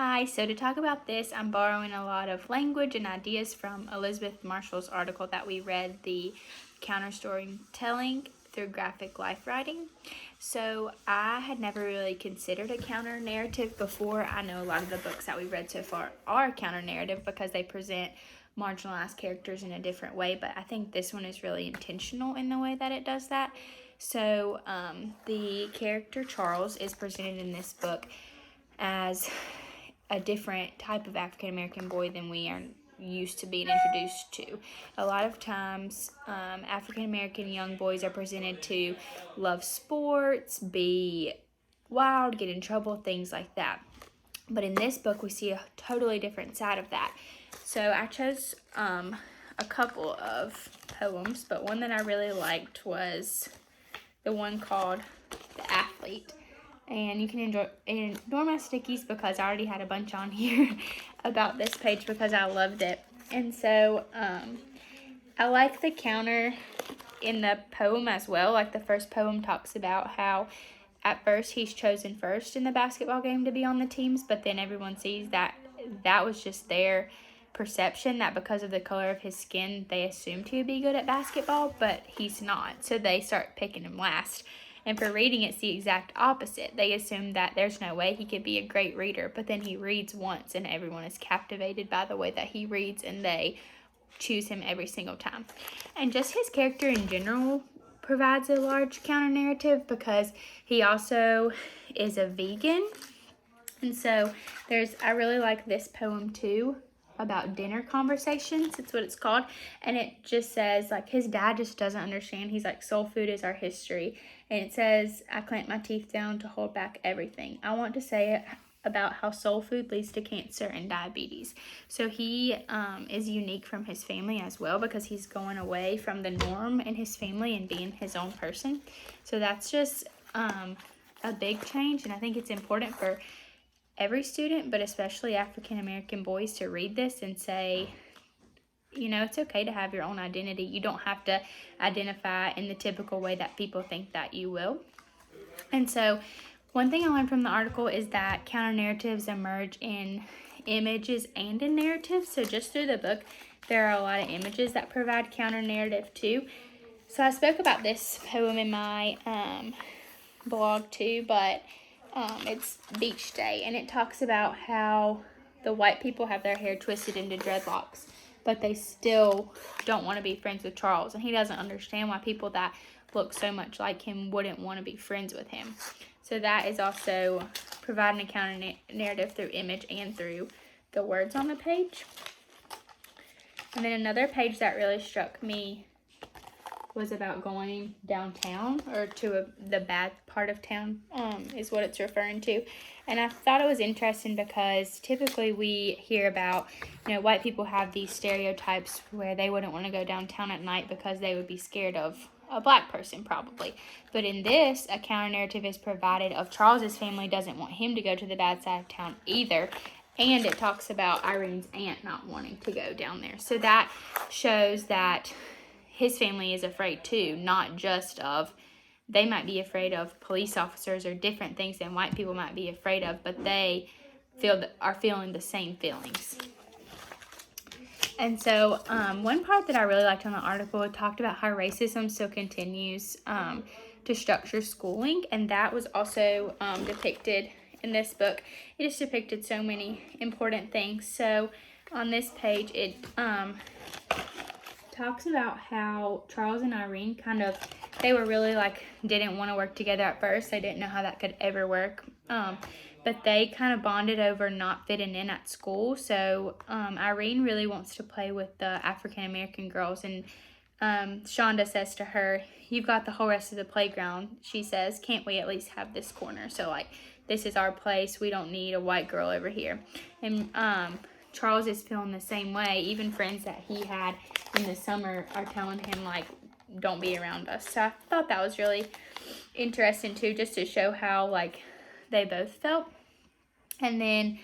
Hi, so to talk about this, I'm borrowing a lot of language and ideas from Elizabeth Marshall's article that we read, the counter storytelling through graphic life writing. So I had never really considered a counter narrative before. I know a lot of the books that we've read so far are counter narrative because they present marginalized characters in a different way, but I think this one is really intentional in the way that it does that. So the character Charles is presented in this book as a different type of African American boy than we are used to being introduced to. A lot of times, African American young boys are presented to love sports, be wild, get in trouble, things like that. But in this book, we see a totally different side of that. So I chose a couple of poems, but one that I really liked was the one called The Athlete. And you can ignore my stickies because I already had a bunch on here about this page because I loved it. And so I like the counter in the poem as well. Like the first poem talks about how at first he's chosen first in the basketball game to be on the teams, but then everyone sees that that was just their perception, that because of the color of his skin they assumed he would be good at basketball, but he's not. So they start picking him last. And for reading, it's the exact opposite. They assume that there's no way he could be a great reader, but then he reads once and everyone is captivated by the way that he reads and they choose him every single time. And just his character in general provides a large counter narrative because he also is a vegan. And so I really like this poem too, about dinner conversations. It's what it's called. And it just says, like, his dad just doesn't understand. He's like, soul food is our history. And it says, I clamp my teeth down to hold back everything. I want to say it about how soul food leads to cancer and diabetes. So he is unique from his family as well because he's going away from the norm in his family and being his own person. So that's just a big change. And I think it's important for every student, but especially African American boys, to read this and say, you know, it's okay to have your own identity. You don't have to identify in the typical way that people think that you will. And so one thing I learned from the article is that counter narratives emerge in images and in narratives. So just through the book, there are a lot of images that provide counter narrative too. So I spoke about this poem in my blog too, but it's Beach Day, and it talks about how the white people have their hair twisted into dreadlocks, but they still don't want to be friends with Charles, and he doesn't understand why people that look so much like him wouldn't want to be friends with him. So that is also providing a counter narrative through image and through the words on the page. And then another page that really struck me was about going downtown, or to the bad part of town, is what it's referring to. And I thought it was interesting because typically we hear about, you know, white people have these stereotypes where they wouldn't want to go downtown at night because they would be scared of a black person probably. But in this, a counter narrative is provided of Charles's family doesn't want him to go to the bad side of town either. And it talks about Irene's aunt not wanting to go down there. So that shows that his family is afraid too, not just of, they might be afraid of police officers or different things than white people might be afraid of, but they are feeling the same feelings. And so one part that I really liked on the article, it talked about how racism still continues to structure schooling, and that was also depicted in this book. It just depicted so many important things. So on this page, it talks about how Charles and Irene they were really like, didn't want to work together at first. They didn't know how that could ever work. But they kind of bonded over not fitting in at school. So Irene really wants to play with the African American girls. And Shonda says to her, you've got the whole rest of the playground. She says, can't we at least have this corner? So like, this is our place. We don't need a white girl over here. And Charles is feeling the same way. Even friends that he had in the summer are telling him, like, don't be around us. So I thought that was really interesting too, just to show how like they both felt. And then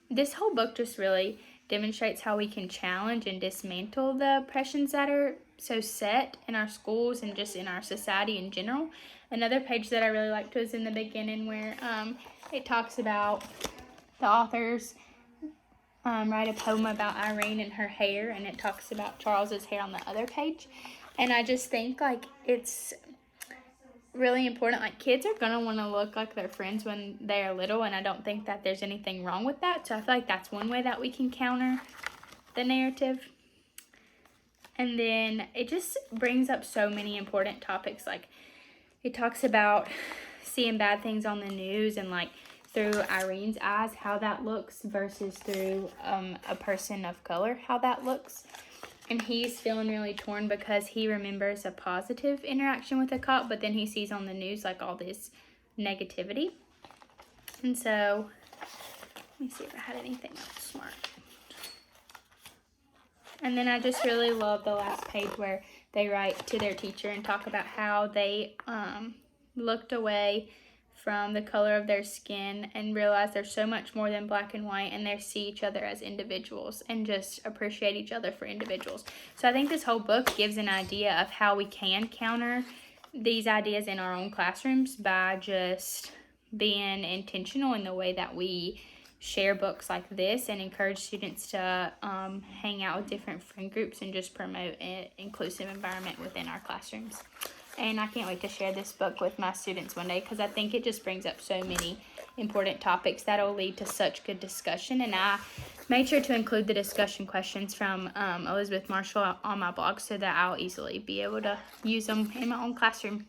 this whole book just really demonstrates how we can challenge and dismantle the oppressions that are so set in our schools and just in our society in general. Another page that I really liked was in the beginning where it talks about the authors write a poem about Irene and her hair, and it talks about Charles's hair on the other page. And I just think, like, it's really important. Like, kids are going to want to look like their friends when they are little, and I don't think that there's anything wrong with that. So I feel like that's one way that we can counter the narrative. And then it just brings up so many important topics. Like, it talks about seeing bad things on the news and, like, through Irene's eyes, how that looks versus through a person of color, how that looks. And he's feeling really torn because he remembers a positive interaction with a cop, but then he sees on the news, like, all this negativity. And so, let me see if I had anything else smart. And then I just really love the last page where they write to their teacher and talk about how they looked away from the color of their skin and realize there's so much more than black and white, and they see each other as individuals and just appreciate each other for individuals. So I think this whole book gives an idea of how we can counter these ideas in our own classrooms by just being intentional in the way that we share books like this and encourage students to hang out with different friend groups and just promote an inclusive environment within our classrooms. And I can't wait to share this book with my students one day because I think it just brings up so many important topics that will lead to such good discussion. And I made sure to include the discussion questions from Elizabeth Marshall on my blog so that I'll easily be able to use them in my own classroom.